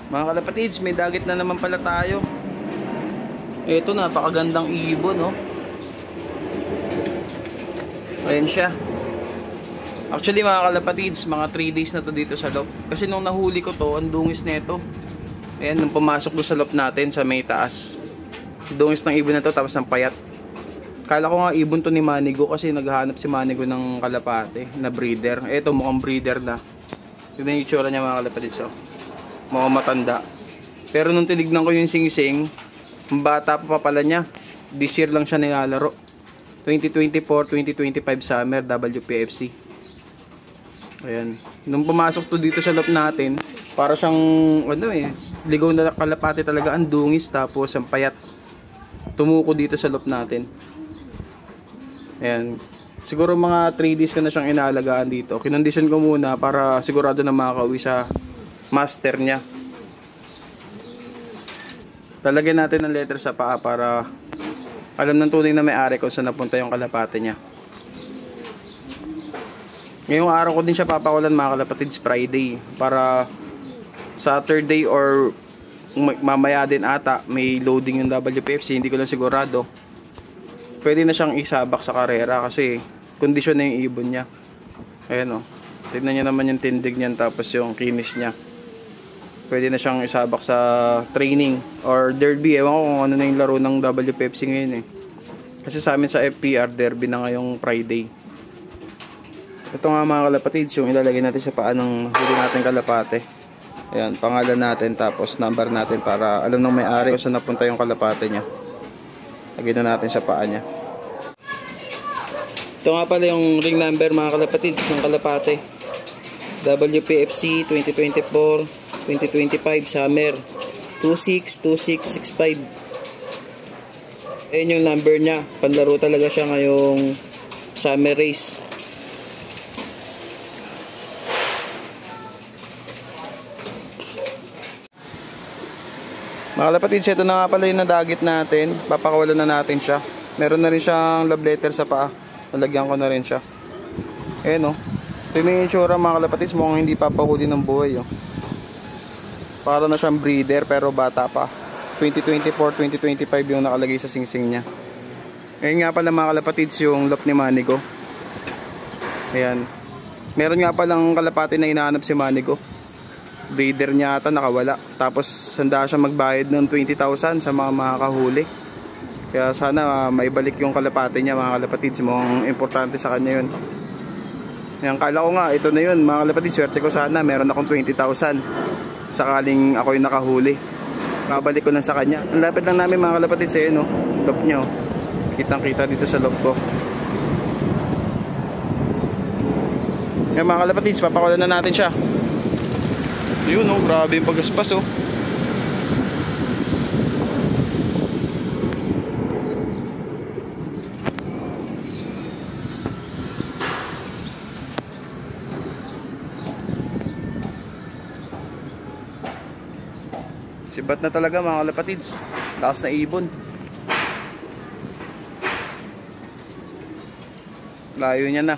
Mga kalapatids, may dagit na naman pala tayo. Ito, napakagandang ibon, no? Ayan siya. Actually mga kalapatids, mga 3 days na to dito sa loop. Kasi nung nahuli ko to, ang dungis nito. Ayan, nung pumasok doon sa loop natin sa may taas. Dungis ng ibon na to, tapos ang payat. Kala ko nga ibon to ni Manigo kasi naghahanap si Manigo ng kalapate na breeder. Ito, mukhang breeder na. Yun yung itsura niya mga kalapatids. So, mukhang matanda. Pero nung tinignan ko yung singsing, ang bata pa pala niya. This year lang siya nilalaro. 2024-2025 summer WPFC. Ayan. Nung pumasok to dito sa loop natin, para siyang ano ligaw na kalapate talaga, ang dungis tapos ang payat. Tumuko dito sa loop natin. Ayan. Siguro mga 3 days ko na siyang inaalagaan dito. Kinondisyon ko muna para sigurado na makakauwi sa master niya. Lalagyan natin ng letter sa paa para alam ng tunay na may-ari kung saan napunta yung kalapate niya. Ngayong araw ko din siya papakulan mga kalapatids, Friday. Para Saturday or mamaya din ata may loading yung WPFC, hindi ko lang sigurado. Pwede na siyang isabak sa karera kasi kondisyon na yung ibon niya. Ayan o, tignan niyo naman yung tindig niyan tapos yung kinis niya. Pwede na siyang isabak sa training or derby. Ewan ko kung ano na yung laro ng WPFC ngayon Kasi sa amin sa FPR, derby na ngayong Friday. Ito nga mga kalapatids, yung ilalagay natin sa paa ng huli natin kalapate. Ayan, pangalan natin tapos number natin para alam ng may-ari kung saan napunta yung kalapate niya. Lagyan na natin sa paa niya. Ito nga pala yung ring number mga kalapatids ng kalapate. WPFC 2024-2025 summer 262665. Ayan yung number niya. Panlaro talaga siya ngayong summer race. Mga kalapatids, ito na nga pala yung nadagit natin. Papakawalan na natin siya. Meron na rin siyang love letter sa paa. Nalagyan ko na rin siya. Ayan o. Ito yung itsura mga kalapatids. Mukhang hindi papahuli ng buhay Para na siyang breeder pero bata pa. 2024-2025 yung nakalagay sa singsing niya. Ayan nga pala mga kalapatids yung loop ni Manigo. Ayan. Meron nga palang kalapati na hinahanap si Manigo. Breeder niya ata nakawala. Tapos handa siya magbayad ng 20,000 sa mga makakahuli. Kaya sana maibalik yung kalapati niya mga kalapatids. Mukhang importante sa kanya yun. Yan, kala ko nga ito na yun mga kalapatids. Swerte ko sana meron akong 20,000 sakaling ako yung nakahuli. Babalik ko lang sa kanya. Ang lapit lang namin mga kalapatids no? Loop nyo. Kitang kita dito sa loop ko. Yan mga kalapatids, papakulan na natin siya. Yun grabe yung paggaspas Sibat na talaga mga kalapatids. Lakas na ibon. Layo niya na.